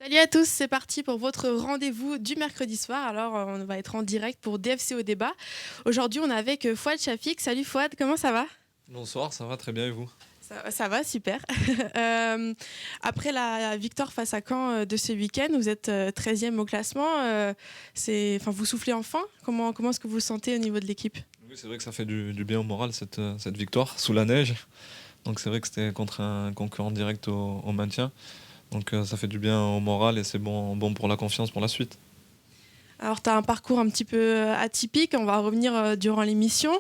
Salut à tous, c'est parti pour votre rendez-vous du mercredi soir. Alors, on va être en direct pour DFC au débat. Aujourd'hui, on est avec Fouad Chafik. Salut Fouad, comment ça va? Bonsoir, ça va très bien et vous? Ça va, super. Euh, Après la victoire face à Caen de ce week-end, vous êtes 13e au classement. Vous soufflez enfin. Comment est-ce que vous le sentez au niveau de l'équipe? Oui, c'est vrai que ça fait du bien au moral cette victoire sous la neige. Donc c'est vrai que c'était contre un concurrent direct au maintien. Donc ça fait du bien au moral et c'est bon pour la confiance pour la suite. Alors, tu as un parcours un petit peu atypique. On va revenir durant l'émission.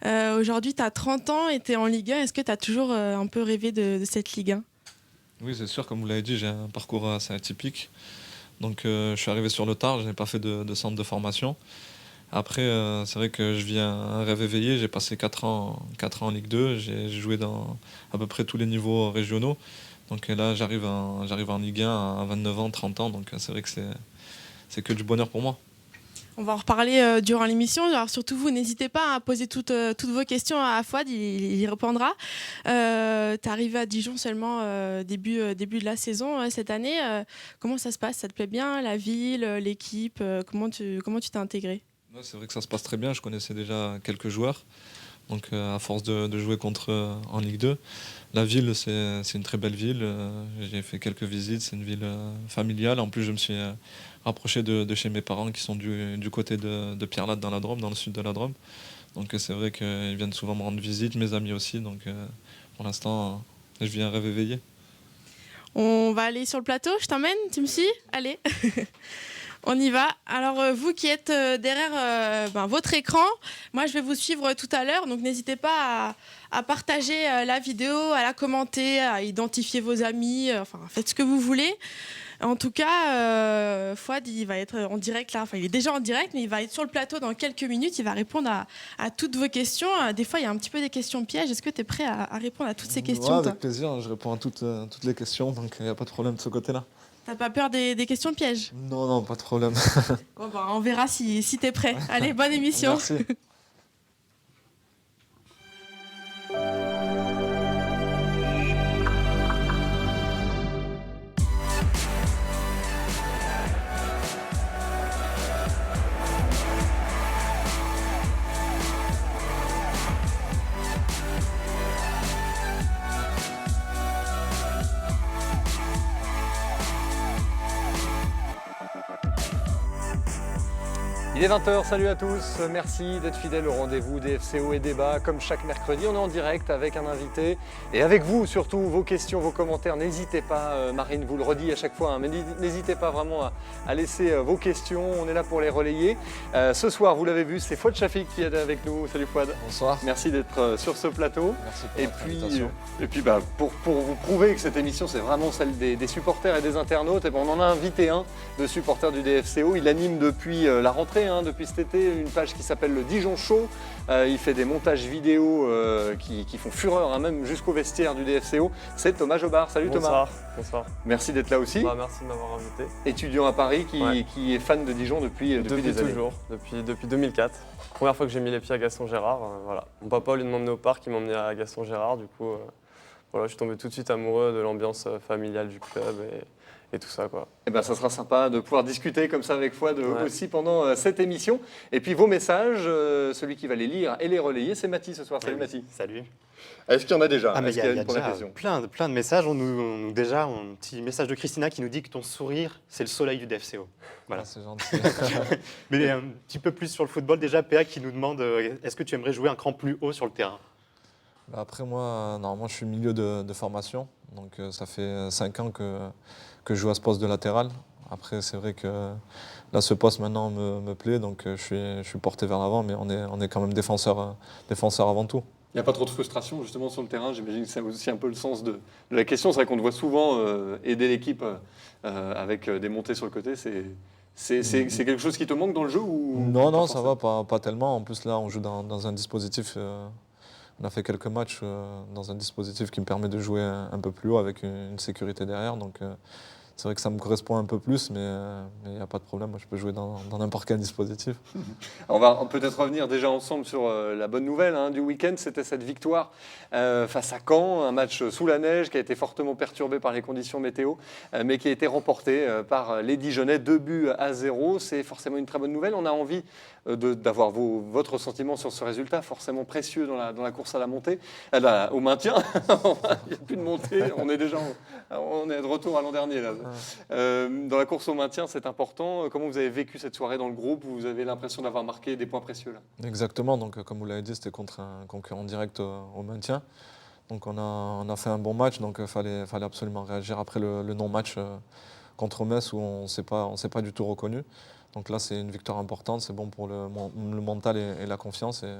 Aujourd'hui, tu as 30 ans et tu es en Ligue 1. Est-ce que tu as toujours un peu rêvé de cette Ligue 1? Oui, c'est sûr, comme vous l'avez dit, j'ai un parcours assez atypique. Donc je suis arrivé sur le tard, je n'ai pas fait de centre de formation. Après, c'est vrai que je vis un rêve éveillé. J'ai passé 4 ans en Ligue 2. J'ai joué dans à peu près tous les niveaux régionaux. Donc là, j'arrive en Ligue 1 à 29 ans, 30 ans. Donc c'est vrai que c'est que du bonheur pour moi. On va en reparler durant l'émission. Alors surtout vous, n'hésitez pas à poser toutes vos questions à Fouad, il y répondra. Tu es arrivé à Dijon seulement début de la saison cette année. Comment ça se passe? Ça te plaît bien, la ville, l'équipe? Comment tu t'es intégré? Ouais, c'est vrai que ça se passe très bien. Je connaissais déjà quelques joueurs. Donc à force de jouer contre eux en Ligue 2, la ville, c'est une très belle ville. J'ai fait quelques visites. C'est une ville familiale. En plus, je me suis rapproché de chez mes parents qui sont du côté de Pierrelatte dans la Drôme, dans le sud de la Drôme. Donc c'est vrai qu'ils viennent souvent me rendre visite, mes amis aussi. Donc pour l'instant, je vis un rêve éveillé. On va aller sur le plateau, je t'emmène, tu me suis? Allez. On y va. Alors, vous qui êtes derrière votre écran, moi, je vais vous suivre tout à l'heure. Donc, n'hésitez pas à partager la vidéo, à la commenter, à identifier vos amis. Faites ce que vous voulez. En tout cas, Fouad, il va être en direct là. Enfin, il est déjà en direct, mais il va être sur le plateau dans quelques minutes. Il va répondre à toutes vos questions. Des fois, il y a un petit peu des questions pièges. Est-ce que tu es prêt à répondre à toutes ces Ouais, questions, toi? avec plaisir. Je réponds à toutes les questions. Donc il n'y a pas de problème de ce côté-là. T'as pas peur des questions pièges? Non, non, pas de problème. Bon, on verra si tu es prêt. Allez, bonne émission. Merci. Il est 20 h, salut à tous, merci d'être fidèles au rendez-vous des FCO et débat. Comme chaque mercredi, on est en direct avec un invité et avec vous surtout, vos questions, vos commentaires. N'hésitez pas, Marine vous le redit à chaque fois, hein, mais n'hésitez pas vraiment à laisser vos questions, on est là pour les relayer. Ce soir, vous l'avez vu, c'est Fouad Chafik qui est avec nous. Salut Fouad. Bonsoir. Merci d'être sur ce plateau. Merci pour Et votre puis, invitation. pour vous prouver que cette émission, c'est vraiment celle des supporters et des internautes, et on en a invité un de supporter du DFCO. Il anime depuis la rentrée, depuis cet été, une page qui s'appelle le Dijon Show. Il fait des montages vidéo qui font fureur, même jusqu'au vestiaire du DFCO. C'est Thomas Jobard. Salut Thomas. Bonsoir. Merci d'être là aussi. Merci de m'avoir invité. Étudiant à Paris qui est fan de Dijon depuis des années. Toujours, depuis 2004. Première fois que j'ai mis les pieds à Gaston Gérard. Voilà. Mon papa, au lieu de m'emmener au parc, il m'emmenait à Gaston Gérard. Du coup, voilà, je suis tombé tout de suite amoureux de l'ambiance familiale du club et tout ça, quoi. Eh ben, ça sera sympa de pouvoir discuter comme ça avec Fouad aussi pendant cette émission. Et puis vos messages, celui qui va les lire et les relayer, c'est Mathis ce soir. Salut Mathis. Salut. Est-ce qu'il y en a déjà? Mais Est-ce il y qu'il a, y a y a une première déjà question? plein de messages. Déjà, un petit message de Christina qui nous dit que ton sourire, c'est le soleil du DFCO. Voilà. Ah, c'est gentil. Mais un petit peu plus sur le football, déjà, PA qui nous demande est-ce que tu aimerais jouer un cran plus haut sur le terrain? Après moi, normalement, je suis milieu de formation. Donc ça fait 5 ans que je joue à ce poste de latéral. Après, c'est vrai que là, ce poste maintenant me plaît. Donc je suis porté vers l'avant, mais on est quand même défenseur avant tout. Il n'y a pas trop de frustration justement sur le terrain. J'imagine que c'est aussi un peu le sens de la question. C'est vrai qu'on te voit souvent aider l'équipe avec des montées sur le côté. C'est quelque chose qui te manque dans le jeu ou Non, pas ça forcément? va, pas tellement. En plus, là, on joue dans un dispositif. On a fait quelques matchs dans un dispositif qui me permet de jouer un peu plus haut avec une sécurité derrière. Donc, c'est vrai que ça me correspond un peu plus, mais il n'y a pas de problème. Moi, je peux jouer dans n'importe quel dispositif. On va peut-être revenir déjà ensemble sur la bonne nouvelle du week-end. C'était cette victoire face à Caen, un match sous la neige qui a été fortement perturbé par les conditions météo, mais qui a été remporté par les Dijonnais, 2-0. C'est forcément une très bonne nouvelle. On a envie d'avoir votre ressentiment sur ce résultat, forcément précieux dans la course à la montée, au maintien. Il n'y a plus de montée, on est de retour à l'an dernier. Là. Dans la course au maintien, c'est important. Comment vous avez vécu cette soirée dans le groupe? Vous avez l'impression d'avoir marqué des points précieux là? Exactement, donc comme vous l'avez dit, c'était contre un concurrent direct au maintien. Donc on a fait un bon match, donc il fallait absolument réagir après le non-match contre Metz où on s'est pas du tout reconnu. Donc là, c'est une victoire importante, c'est bon pour le mental et la confiance, et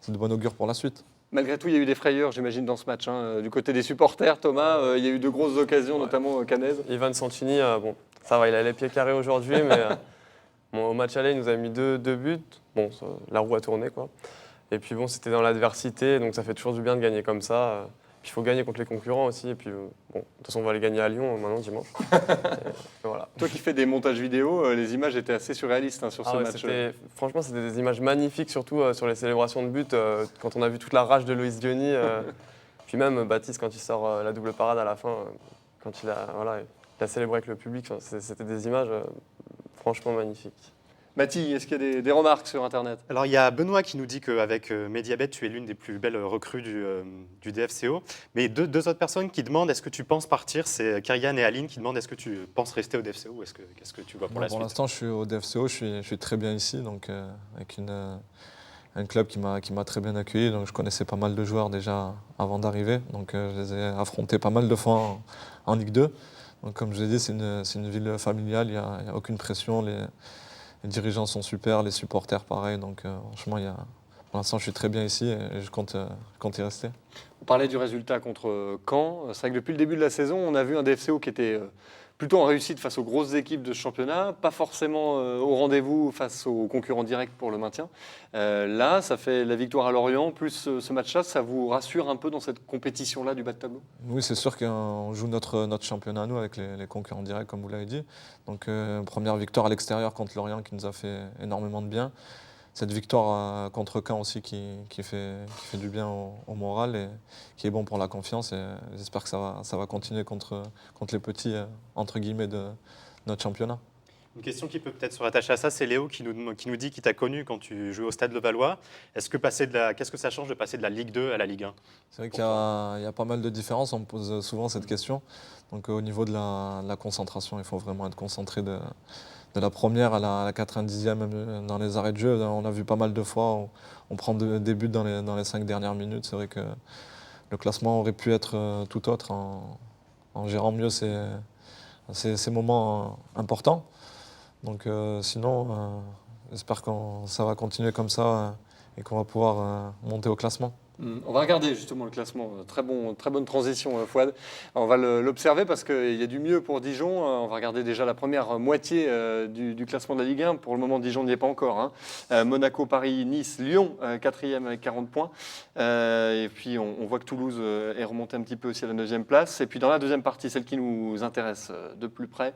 c'est de bon augure pour la suite. Malgré tout, il y a eu des frayeurs, j'imagine, dans ce match. Du côté des supporters, Thomas, il y a eu de grosses occasions, notamment Canez. Ivan Santini, bon, ça va, il a les pieds carrés aujourd'hui, mais bon, au match aller, il nous a mis deux buts. Bon, la roue a tourné, quoi. Et puis bon, c'était dans l'adversité, donc ça fait toujours du bien de gagner comme ça. Puis il faut gagner contre les concurrents aussi. Et puis bon, de toute façon, on va aller gagner à Lyon maintenant dimanche. Et voilà. Toi qui fais des montages vidéo, les images étaient assez surréalistes sur ce match. Franchement, c'était des images magnifiques, surtout sur les célébrations de but. Quand on a vu toute la rage de Loïs Diony, puis même Baptiste quand il sort la double parade à la fin, quand il a célébré avec le public. C'était des images franchement magnifiques. Mathie, est-ce qu'il y a des remarques sur Internet? Alors, il y a Benoît qui nous dit qu'avec Mediabet, tu es l'une des plus belles recrues du DFCO. Mais deux autres personnes qui demandent est-ce que tu penses partir, c'est Kyrian et Aline qui demandent est-ce que tu penses rester au DFCO ou qu'est-ce que tu vois pour la suite? Pour l'instant, je suis au DFCO, je suis très bien ici, donc avec un club qui m'a très bien accueilli. Donc je connaissais pas mal de joueurs déjà avant d'arriver, donc je les ai affrontés pas mal de fois en Ligue 2. Donc comme je l'ai dit, c'est une ville familiale, il n'y a aucune pression. Les dirigeants sont super, les supporters pareil, donc franchement, pour l'instant je suis très bien ici et je compte y rester. On parlait du résultat contre Caen. C'est vrai que depuis le début de la saison, on a vu un DFCO qui était plutôt en réussite face aux grosses équipes de ce championnat, pas forcément au rendez-vous face aux concurrents directs pour le maintien. Là, ça fait la victoire à Lorient, plus ce match-là, ça vous rassure un peu dans cette compétition-là du bas de tableau? Oui, c'est sûr qu'on joue notre championnat à nous avec les concurrents directs, comme vous l'avez dit. Donc première victoire à l'extérieur contre Lorient qui nous a fait énormément de bien. Cette victoire contre Caen aussi qui fait du bien au moral et qui est bon pour la confiance. Et j'espère que ça va continuer contre les petits, entre guillemets, de notre championnat. Une question qui peut peut-être se rattacher à ça, c'est Léo qui nous dit qu'il t'a connu quand tu jouais au Stade Levallois. Qu'est-ce que ça change de passer de la Ligue 2 à la Ligue 1? C'est vrai qu'il y a pas mal de différences, on me pose souvent cette question. Donc au niveau de la concentration, il faut vraiment être concentré de la première à la 90e, même dans les arrêts de jeu. On a vu pas mal de fois, on prend des buts dans les 5 dernières minutes. C'est vrai que le classement aurait pu être tout autre en gérant mieux ces moments importants. Donc sinon, j'espère que ça va continuer comme ça et qu'on va pouvoir monter au classement. On va regarder justement le classement. Très bonne transition, Fouad. On va l'observer parce qu'il y a du mieux pour Dijon. On va regarder déjà la première moitié du classement de la Ligue 1. Pour le moment, Dijon n'y est pas encore. Monaco, Paris, Nice, Lyon, 4e avec 40 points. Et puis on voit que Toulouse est remonté un petit peu aussi à la 9e place. Et puis dans la deuxième partie, celle qui nous intéresse de plus près,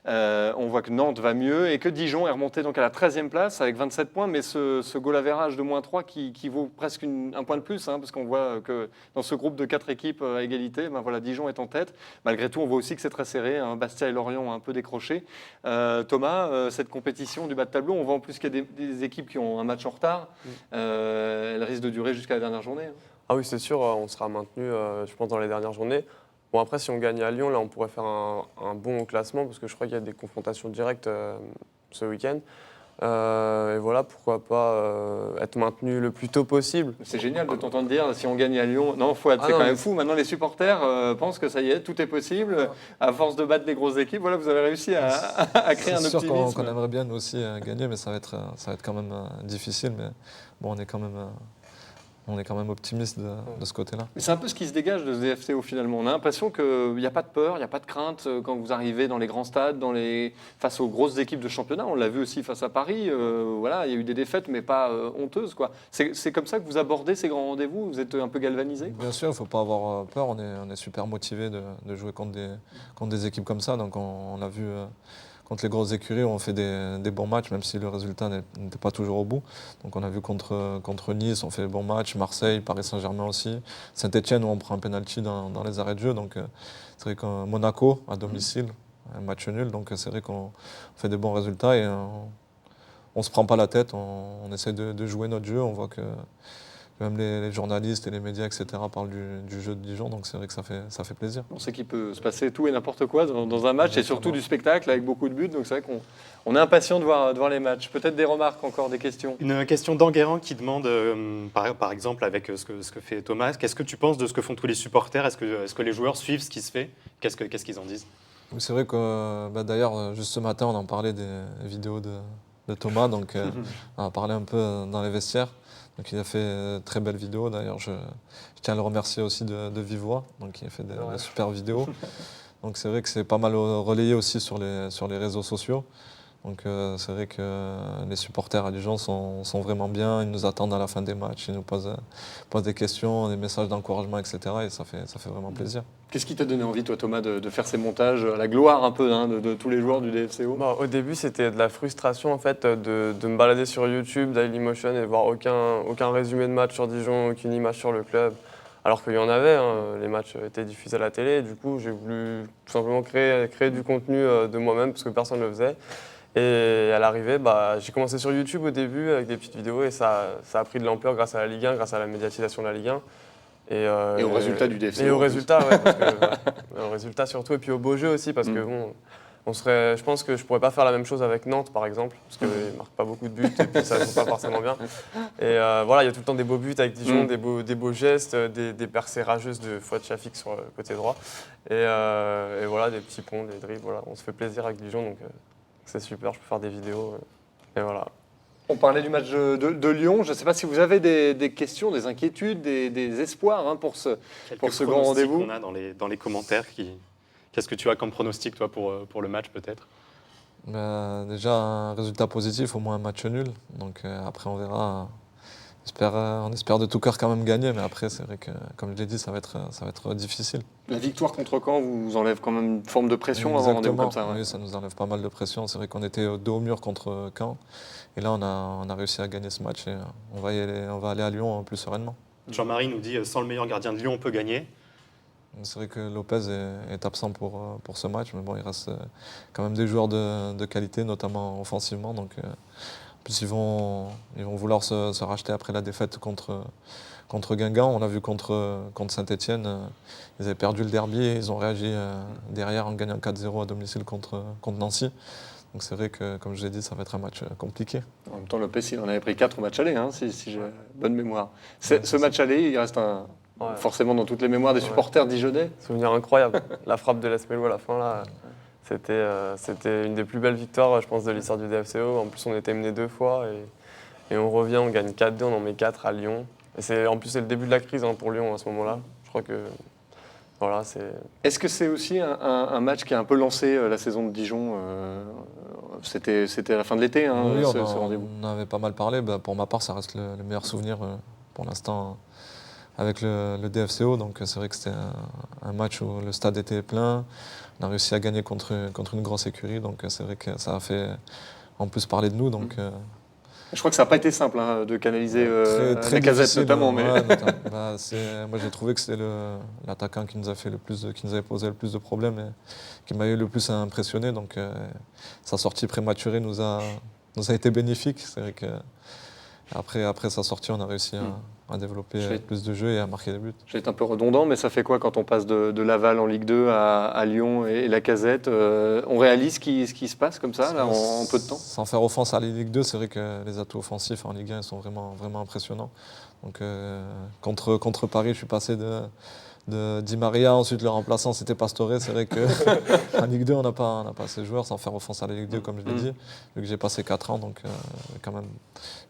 on voit que Nantes va mieux et que Dijon est remonté donc à la 13e place avec 27 points. Mais ce goal average de -3 qui vaut presque un point de plus, parce qu'on voit que dans ce groupe de 4 équipes à égalité, Dijon est en tête. Malgré tout, on voit aussi que c'est très serré. Bastia et Lorient ont un peu décroché. Thomas, cette compétition du bas de tableau, on voit en plus qu'il y a des équipes qui ont un match en retard. Elle risque de durer jusqu'à la dernière journée. Ah oui, c'est sûr, on sera maintenu, je pense, dans les dernières journées. Bon, après, si on gagne à Lyon, là, on pourrait faire un bon classement, parce que je crois qu'il y a des confrontations directes ce week-end. Et voilà, pourquoi pas être maintenu le plus tôt possible. C'est génial de t'entendre dire si on gagne à Lyon. Non, Fouad, c'est quand même fou. Maintenant, les supporters pensent que ça y est, tout est possible. À force de battre des grosses équipes, voilà, vous avez réussi à créer un optimisme. C'est sûr qu'on aimerait bien nous aussi gagner, mais ça va être quand même difficile. Mais bon, on est quand même on est quand même optimiste de ce côté-là. Mais c'est un peu ce qui se dégage de ce DFCO finalement. On a l'impression qu'il n'y a pas de peur, il n'y a pas de crainte quand vous arrivez dans les grands stades, face aux grosses équipes de championnat. On l'a vu aussi face à Paris. Voilà, il y a eu des défaites, mais pas honteuses, quoi. C'est comme ça que vous abordez ces grands rendez-vous? Vous êtes un peu galvanisé? Bien sûr, il ne faut pas avoir peur. On est super motivé de jouer contre des équipes comme ça. Donc on a vu contre les grosses écuries, on fait des bons matchs, même si le résultat n'était pas toujours au bout. Donc on a vu contre Nice, on fait des bons matchs, Marseille, Paris Saint-Germain aussi, Saint-Etienne où on prend un penalty dans les arrêts de jeu. Donc c'est vrai que Monaco à domicile, un match nul. Donc c'est vrai qu'on fait des bons résultats et on ne se prend pas la tête, on essaie de jouer notre jeu. On voit que même les journalistes et les médias, etc., parlent du jeu de Dijon, donc c'est vrai que ça fait plaisir. On sait qu'il peut se passer tout et n'importe quoi dans un match, et surtout du spectacle avec beaucoup de buts, donc c'est vrai qu'on est impatient de voir les matchs. Peut-être des remarques encore, des questions? Une question d'Enguerrand qui demande, par exemple, avec ce que fait Thomas, qu'est-ce que tu penses de ce que font tous les supporters? Est-ce que les joueurs suivent ce qui se fait? Qu'est-ce qu'ils en disent? C'est vrai que d'ailleurs, juste ce matin, on en parlait des vidéos de Thomas, donc on a parlé un peu dans les vestiaires. Donc il a fait très belles vidéos, d'ailleurs je tiens à le remercier aussi de vive voix, donc il a fait des super vidéos. Donc c'est vrai que c'est pas mal relayé aussi sur les réseaux sociaux. Donc c'est vrai que les supporters à Dijon sont vraiment bien, ils nous attendent à la fin des matchs, ils nous posent des questions, des messages d'encouragement, etc. Et ça fait vraiment plaisir. Qu'est-ce qui t'a donné envie, toi Thomas, de faire ces montages, à la gloire un peu de tous les joueurs du DFCO? Au début, c'était de la frustration en fait, de me balader sur YouTube, Dailymotion et de voir aucun résumé de match sur Dijon, aucune image sur le club. Alors qu'il y en avait, les matchs étaient diffusés à la télé. Du coup, j'ai voulu tout simplement créer du contenu de moi-même parce que personne ne le faisait. Et à l'arrivée, j'ai commencé sur YouTube au début avec des petites vidéos et ça a pris de l'ampleur grâce à la Ligue 1, grâce à la médiatisation de la Ligue 1. Et au résultat du DFCO. Et au résultat, ouais, au résultat surtout, et puis au beau jeu aussi, parce que je pense que je pourrais pas faire la même chose avec Nantes, par exemple, parce qu'ils ne marquent pas beaucoup de buts et puis ça ne joue pas forcément bien. Et voilà, il y a tout le temps des beaux buts avec Dijon, des beaux gestes, des percées rageuses de Fouad Chafik sur le côté droit. Et voilà, des petits ponts, des dribbles, voilà. On se fait plaisir avec Dijon, donc c'est super, je peux faire des vidéos. Et voilà. On parlait du match de Lyon. Je ne sais pas si vous avez des questions, des inquiétudes, des espoirs pour ce grand rendez-vous. On a dans les commentaires. Qu'est-ce que tu as comme pronostic, toi, pour le match, peut-être? Déjà, un résultat positif, au moins un match nul. Donc après, on verra. On espère de tout cœur quand même gagner, mais après, c'est vrai que, comme je l'ai dit, ça va être difficile. La victoire contre Caen vous enlève quand même une forme de pression avant un rendez-vous comme ça. Oui, ça nous enlève pas mal de pression. C'est vrai qu'on était dos au mur contre Caen. Et là, on a réussi à gagner ce match et on va aller à Lyon plus sereinement. Jean-Marie nous dit, sans le meilleur gardien de Lyon, on peut gagner. C'est vrai que Lopez est absent pour ce match, mais bon, il reste quand même des joueurs de qualité, notamment offensivement. Donc, en plus, ils vont vouloir se racheter après la défaite contre Guingamp. On l'a vu contre Saint-Etienne. Ils avaient perdu le derby et ils ont réagi derrière en gagnant 4-0 à domicile contre Nancy. Donc c'est vrai que, comme je l'ai dit, ça va être un match compliqué. En même temps, Lopez, il en avait pris 4 au match aller, si j'ai bonne mémoire. Ce match aller, il reste forcément dans toutes les mémoires des supporters dijonnais. Souvenir incroyable. La frappe de Lasmelo à la fin, là, c'était une des plus belles victoires, je pense, de l'histoire du DFCO. En plus, on était mené 2 fois et on revient, on gagne 4-2, on en met 4 à Lyon. Et en plus, c'est le début de la crise pour Lyon à ce moment-là. Je crois que... Voilà, Est-ce que c'est aussi un match qui a un peu lancé la saison de Dijon? C'était à la fin de l'été, oui, ce rendez-vous. On avait pas mal parlé. Pour ma part, ça reste le meilleur souvenir pour l'instant avec le DFCO. Donc c'est vrai que c'était un match où le stade était plein. On a réussi à gagner contre une grosse écurie. Donc c'est vrai que ça a fait en plus parler de nous. Donc, je crois que ça n'a pas été simple de canaliser la Casette notamment. Mais... Ouais, moi j'ai trouvé que c'était l'attaquant qui nous avait posé le plus de problèmes et qui m'avait le plus impressionné. Donc sa sortie prématurée nous a été bénéfique. C'est vrai que après sa sortie, on a réussi à développer plus de jeux et à marquer des buts. Je vais être un peu redondant, mais ça fait quoi quand on passe de Laval en Ligue 2 à Lyon et la Casette? On réalise ce qui se passe comme ça, là, en peu de temps? Sans faire offense à la Ligue 2, c'est vrai que les atouts offensifs en Ligue 1 ils sont vraiment, vraiment impressionnants. Donc, contre Paris, je suis passé de Di Maria, ensuite le remplaçant c'était Pastore. C'est vrai qu'en Ligue 2, on n'a pas assez de joueurs, sans faire offense à la Ligue 2, comme je l'ai dit, vu que j'ai passé 4 ans, donc j'ai quand même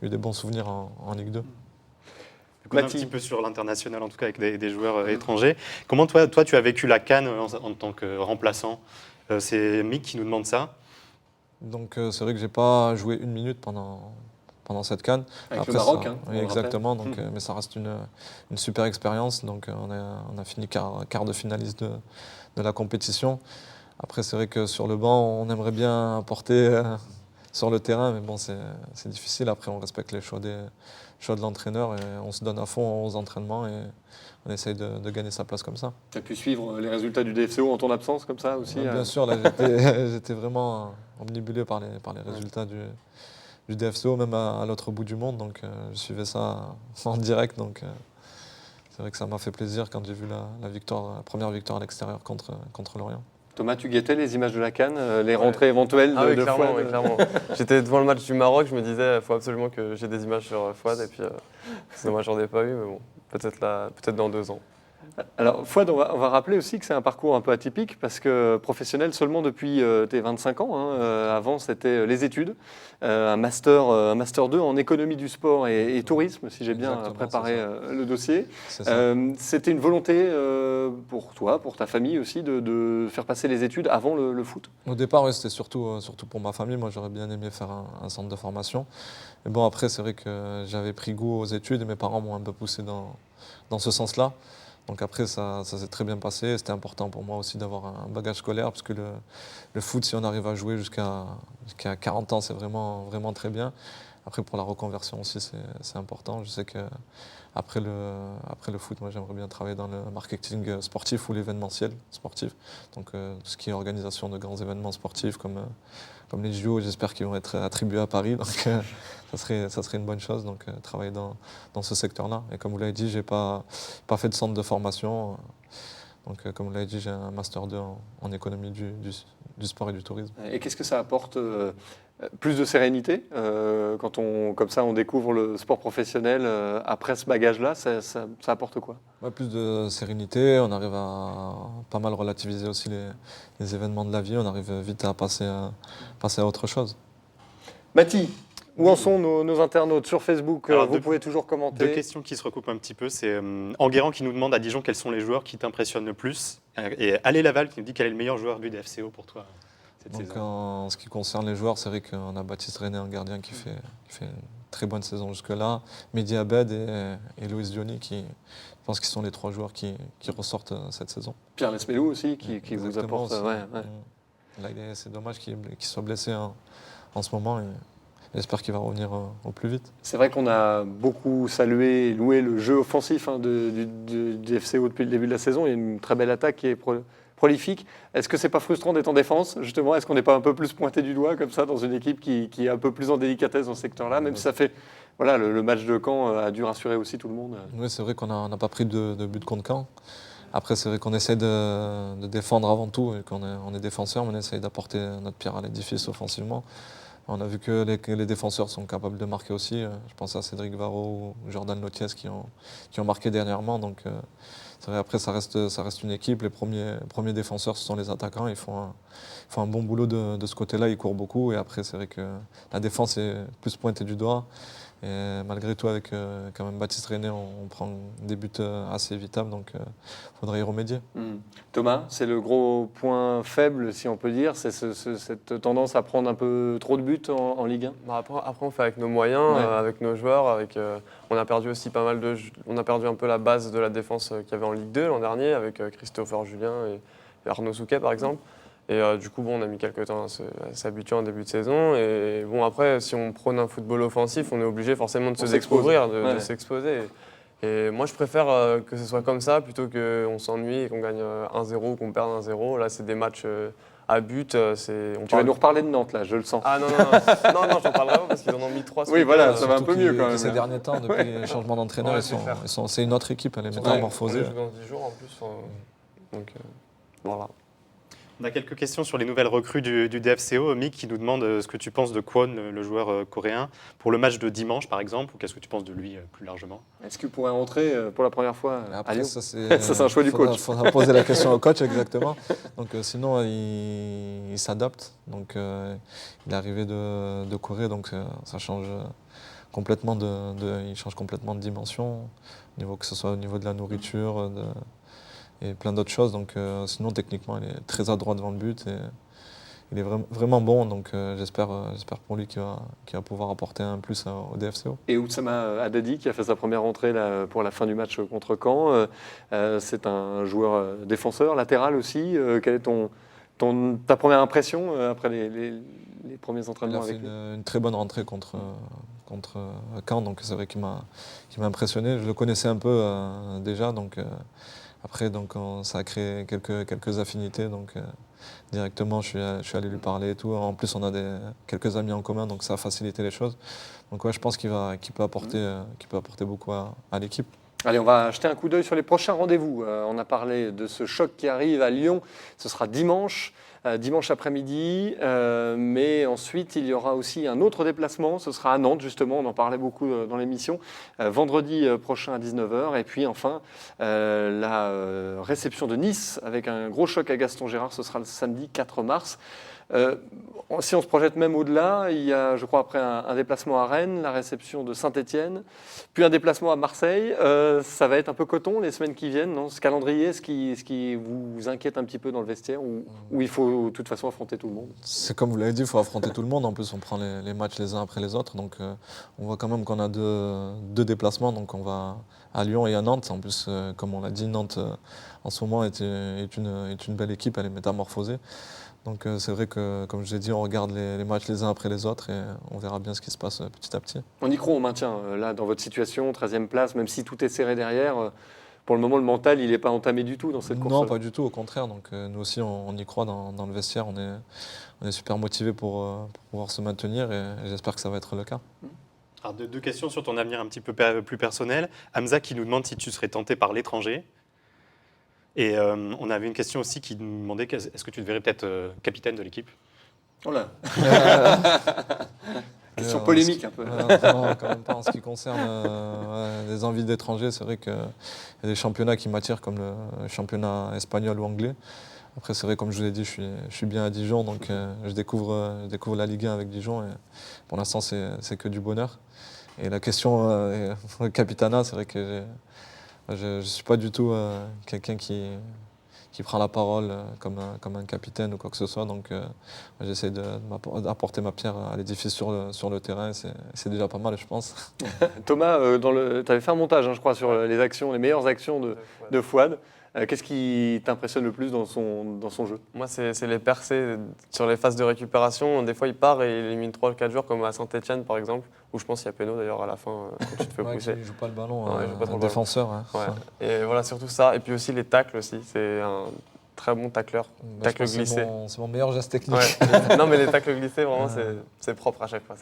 eu des bons souvenirs en Ligue 2. On est un Mathilde. petit peu sur l'international, en tout cas avec des joueurs étrangers. Comment toi, tu as vécu la CAN en tant que remplaçant? C'est Mick qui nous demande ça. Donc c'est vrai que j'ai pas joué une minute pendant cette CAN. Avec le Maroc, ça, hein, oui, on le exactement. rappelle. Donc, mais ça reste une super expérience. Donc on a fini quart de finaliste de la compétition. Après c'est vrai que sur le banc, on aimerait bien apporter sur le terrain, mais bon c'est difficile. Après on respecte les choix de l'entraîneur et on se donne à fond aux entraînements et on essaye de gagner sa place comme ça. Tu as pu suivre les résultats du DFCO en ton absence comme ça aussi Bien sûr, là j'étais vraiment omnibulé par les résultats du DFCO, même à l'autre bout du monde. Donc je suivais ça en direct. Donc c'est vrai que ça m'a fait plaisir quand j'ai vu la première victoire à l'extérieur contre Lorient. Thomas, tu guettais les images de la CAN, les rentrées éventuelles Ah oui, de clairement, Fouad oui, clairement. J'étais devant le match du Maroc, je me disais, il faut absolument que j'ai des images sur Fouad, et puis c'est dommage, j'en ai pas eu, mais bon, peut-être dans 2 ans. Alors, Fouad, on va rappeler aussi que c'est un parcours un peu atypique parce que professionnel seulement depuis tes 25 ans. Hein. Avant, c'était les études, un master 2 en économie du sport et tourisme, si j'ai bien Exactement, préparé c'est le dossier. C'est ça. C'était une volonté pour toi, pour ta famille aussi, de faire passer les études avant le foot. Au départ, oui, c'était surtout pour ma famille. Moi, j'aurais bien aimé faire un centre de formation. Mais bon, après, c'est vrai que j'avais pris goût aux études et mes parents m'ont un peu poussé dans ce sens-là. Donc après, ça s'est très bien passé. C'était important pour moi aussi d'avoir un bagage scolaire parce que le foot, si on arrive à jouer jusqu'à 40 ans, c'est vraiment, vraiment très bien. Après, pour la reconversion aussi, c'est important. Je sais qu'après le foot, moi, j'aimerais bien travailler dans le marketing sportif ou l'événementiel sportif. Donc tout ce qui est organisation de grands événements sportifs comme les JO, j'espère qu'ils vont être attribués à Paris. Donc ça serait une bonne chose, donc travailler dans ce secteur-là. Et comme vous l'avez dit, je n'ai pas fait de centre de formation. Donc comme vous l'avez dit, j'ai un Master 2 en économie du sport et du tourisme. Et qu'est-ce que ça apporte plus de sérénité quand comme ça, on découvre le sport professionnel après ce bagage-là, ça apporte quoi? Ouais, plus de sérénité, on arrive à pas mal relativiser aussi les événements de la vie, on arrive vite à passer à autre chose. Mathie, où en sont nos internautes sur Facebook? Alors, Vous pouvez toujours commenter. 2 questions qui se recoupent un petit peu. C'est Enguerrand qui nous demande à Dijon quels sont les joueurs qui t'impressionnent le plus. Et Allé Laval qui nous dit quel est le meilleur joueur du DFCO pour toi cette Donc saison. en ce qui concerne les joueurs, c'est vrai qu'on a Baptiste René, un gardien qui fait une très bonne saison jusque-là. Mehdi Abed et Loïs Diony, je pense qu'ils sont les 3 joueurs qui ressortent cette saison. Pierre Lesmelou aussi qui vous Exactement apporte. aussi. Ouais. Là, c'est dommage qu'il soit blessé en ce moment. Et j'espère qu'il va revenir au plus vite. C'est vrai qu'on a beaucoup salué et loué le jeu offensif du FCO depuis le début de la saison. Il y a une très belle attaque qui est prolifique. Est-ce que c'est pas frustrant d'être en défense, justement? Est-ce qu'on n'est pas un peu plus pointé du doigt comme ça dans une équipe qui est un peu plus en délicatesse dans ce secteur-là, même si ça fait... Voilà, le match de Caen a dû rassurer aussi tout le monde. Oui, c'est vrai qu'on n'a pas pris de but contre Caen. Après, c'est vrai qu'on essaie de défendre avant tout, et on est défenseur, mais on essaie d'apporter notre pierre à l'édifice offensivement. On a vu que les défenseurs sont capables de marquer aussi. Je pense à Cédric Varro ou Jordan Lotiès qui ont marqué dernièrement. Donc, c'est vrai, après, ça reste une équipe. Les premiers défenseurs, ce sont les attaquants. Ils font un bon boulot de ce côté-là. Ils courent beaucoup. Et après, c'est vrai que la défense est plus pointée du doigt. Et malgré tout, avec quand même Baptiste René, on prend des buts assez évitables, donc il faudrait y remédier. Thomas, c'est le gros point faible, si on peut dire, c'est cette tendance à prendre un peu trop de buts en Ligue 1. Bah après, on fait avec nos moyens, Ouais. avec nos joueurs. On a perdu aussi pas mal on a perdu un peu la base de la défense qu'il y avait en Ligue 2 l'an dernier, avec Christopher Julien et Arnaud Souquet, par exemple. Et du coup, on a mis quelques temps à s'habituer en début de saison. Et bon, après, si on prône un football offensif, on est obligé forcément de se découvrir, de s'exposer. Et moi, je préfère que ce soit comme ça plutôt qu'on s'ennuie et qu'on gagne 1-0 ou qu'on perde 1-0. Là, c'est des matchs à but. Tu vas nous reparler de Nantes, là, je le sens. Ah non, j'en parle vraiment parce qu'ils en ont mis 3. Oui, voilà, ça va un peu Surtout mieux quand même. Ces derniers temps, depuis le changement d'entraîneur, Ouais, c'est une autre équipe, elle est On métamorphosée. joue dans 10 jours en plus. Donc voilà. On a quelques questions sur les nouvelles recrues du DFCO. Mick qui nous demande ce que tu penses de Kwon, le joueur coréen, pour le match de dimanche par exemple, ou qu'est-ce que tu penses de lui plus largement? Est-ce qu'il pourrait entrer pour la première fois à Après, Lyon? ça, c'est un choix du coach. Il faudra poser la question au coach, exactement. Donc, sinon, il s'adapte. Donc, il est arrivé de Corée, donc ça change complètement il change complètement de dimension, que ce soit au niveau de la nourriture et plein d'autres choses. Donc sinon techniquement il est très adroit devant le but et il est vraiment bon. Donc j'espère pour lui qu'il va pouvoir apporter un plus au DFCO. Et Oussama Haddadi qui a fait sa première entrée là, pour la fin du match contre Caen, c'est un joueur défenseur, latéral aussi. Quelle est ta première impression après les premiers entraînements avec lui? Il a fait une très bonne rentrée contre Caen, donc c'est vrai qu'il m'a impressionné. Je le connaissais un peu déjà, donc après ça a créé quelques affinités, donc directement je suis allé lui parler et tout. En plus on a quelques amis en commun, donc ça a facilité les choses. Donc ouais, je pense qu'il peut apporter beaucoup à l'équipe. Allez, on va jeter un coup d'œil sur les prochains rendez-vous. On a parlé de ce choc qui arrive à Lyon. Ce sera dimanche après-midi. Mais ensuite, il y aura aussi un autre déplacement. Ce sera à Nantes, justement. On en parlait beaucoup dans l'émission. Vendredi prochain à 19h. Et puis enfin, la réception de Nice avec un gros choc à Gaston Gérard. Ce sera le samedi 4 mars. Si on se projette même au-delà, il y a, je crois, après un déplacement à Rennes, la réception de Saint-Étienne, puis un déplacement à Marseille. Ça va être un peu coton les semaines qui viennent, non? Ce calendrier, ce qui vous inquiète un petit peu dans le vestiaire, ou il faut de toute façon affronter tout le monde? C'est comme vous l'avez dit, il faut affronter tout le monde. En plus, on prend les matchs les uns après les autres. Donc, on voit quand même qu'on a deux déplacements. Donc, on va à Lyon et à Nantes. En plus, comme on l'a dit, Nantes, en ce moment, est une belle équipe. Elle est métamorphosée. Donc c'est vrai que, comme je l'ai dit, on regarde les matchs les uns après les autres et on verra bien ce qui se passe petit à petit. On y croit au maintien, là, dans votre situation, 13e place, même si tout est serré derrière. Pour le moment, le mental, il n'est pas entamé du tout dans cette course. Non, pas du tout, au contraire. Donc, nous aussi, on y croit dans le vestiaire. On est super motivés pour pouvoir se maintenir et j'espère que ça va être le cas. Alors, deux questions sur ton avenir un petit peu plus personnel. Hamza qui nous demande si tu serais tenté par l'étranger. Et on avait une question aussi qui nous demandait est-ce que tu devrais peut-être capitaine de l'équipe? Oh là Question polémique un peu. Non, quand même pas. En ce qui concerne les envies d'étrangers, c'est vrai qu'il y a des championnats qui m'attirent comme le championnat espagnol ou anglais. Après, c'est vrai, comme je vous l'ai dit, je suis bien à Dijon, donc je découvre la Ligue 1 avec Dijon. Et pour l'instant, c'est que du bonheur. Et la question le capitanat, c'est vrai que je ne suis pas du tout quelqu'un qui prend la parole comme un capitaine ou quoi que ce soit. Donc j'essaie d'apporter ma pierre à l'édifice sur le terrain. C'est déjà pas mal, je pense. Thomas, tu avais fait un montage, je crois, sur les meilleures actions de Fouad. Qu'est-ce qui t'impressionne le plus dans son jeu? Moi, c'est les percées sur les phases de récupération. Des fois, il part et il élimine 3-4 joueurs, comme à Saint-Étienne, par exemple, où je pense qu'il y a péno d'ailleurs à la fin quand tu te fais pousser. Il ne joue pas le ballon, un défenseur. Hein. Ouais. Et voilà, surtout ça. Et puis aussi les tacles aussi. C'est un très bon tacleur. Tacle glissé. C'est mon meilleur geste technique. Ouais. Non, mais les tacles glissés, vraiment, c'est propre à chaque fois.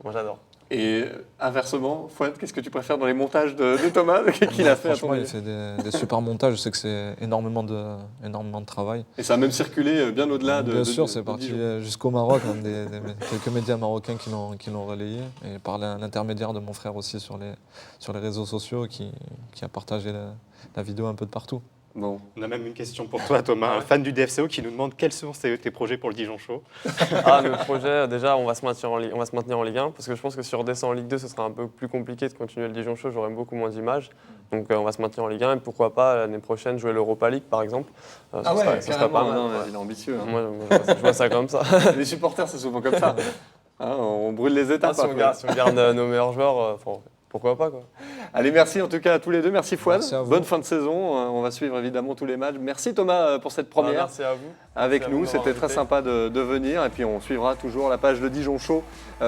Moi, j'adore. Et inversement, Fouad, qu'est-ce que tu préfères dans les montages de Thomas qu'il a fait? Franchement, il fait des super montages. Je sais que c'est énormément de travail. Et ça a même circulé bien au-delà de. Bien sûr, c'est parti jusqu'au Maroc. Quelques médias marocains qui l'ont relayé. Et par l'intermédiaire de mon frère aussi sur les réseaux sociaux qui a partagé la vidéo un peu de partout. Bon. On a même une question pour toi, Thomas, un fan du DFCO qui nous demande quels sont tes projets pour le Dijon Show. Le projet, déjà, on va se maintenir en Ligue 1 parce que je pense que si on redescend en Ligue 2, ce sera un peu plus compliqué de continuer le Dijon Show. J'aurai beaucoup moins d'images. Donc on va se maintenir en Ligue 1 et pourquoi pas l'année prochaine jouer l'Europa League, par exemple. Ce serait pas mal. Il est ambitieux. Hein. Moi, je vois ça comme ça. Les supporters, c'est souvent comme ça. On brûle les étapes. Si on garde nos meilleurs joueurs, pourquoi pas, quoi. Allez, merci en tout cas à tous les deux. Merci Fouad. Merci à vous. Bonne fin de saison. On va suivre évidemment tous les matchs. Merci Thomas pour cette première. Merci à vous. Avec nous, c'était très sympa de venir. Et puis on suivra toujours la page de Dijon Show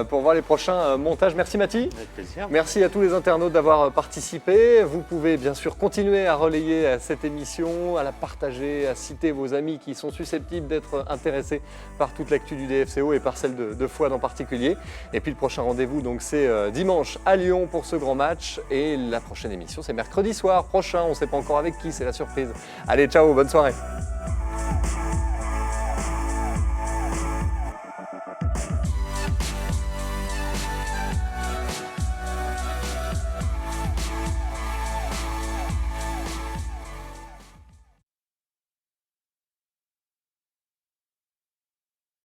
pour voir les prochains montages. Merci Mathie. Avec plaisir. Merci à tous les internautes d'avoir participé. Vous pouvez bien sûr continuer à relayer cette émission, à la partager, à citer vos amis qui sont susceptibles d'être intéressés par toute l'actu du DFCO et par celle de Fouad en particulier. Et puis le prochain rendez-vous, donc c'est dimanche à Lyon pour ce grand match. Et la prochaine émission, c'est mercredi soir prochain. On ne sait pas encore avec qui, c'est la surprise. Allez, ciao, bonne soirée.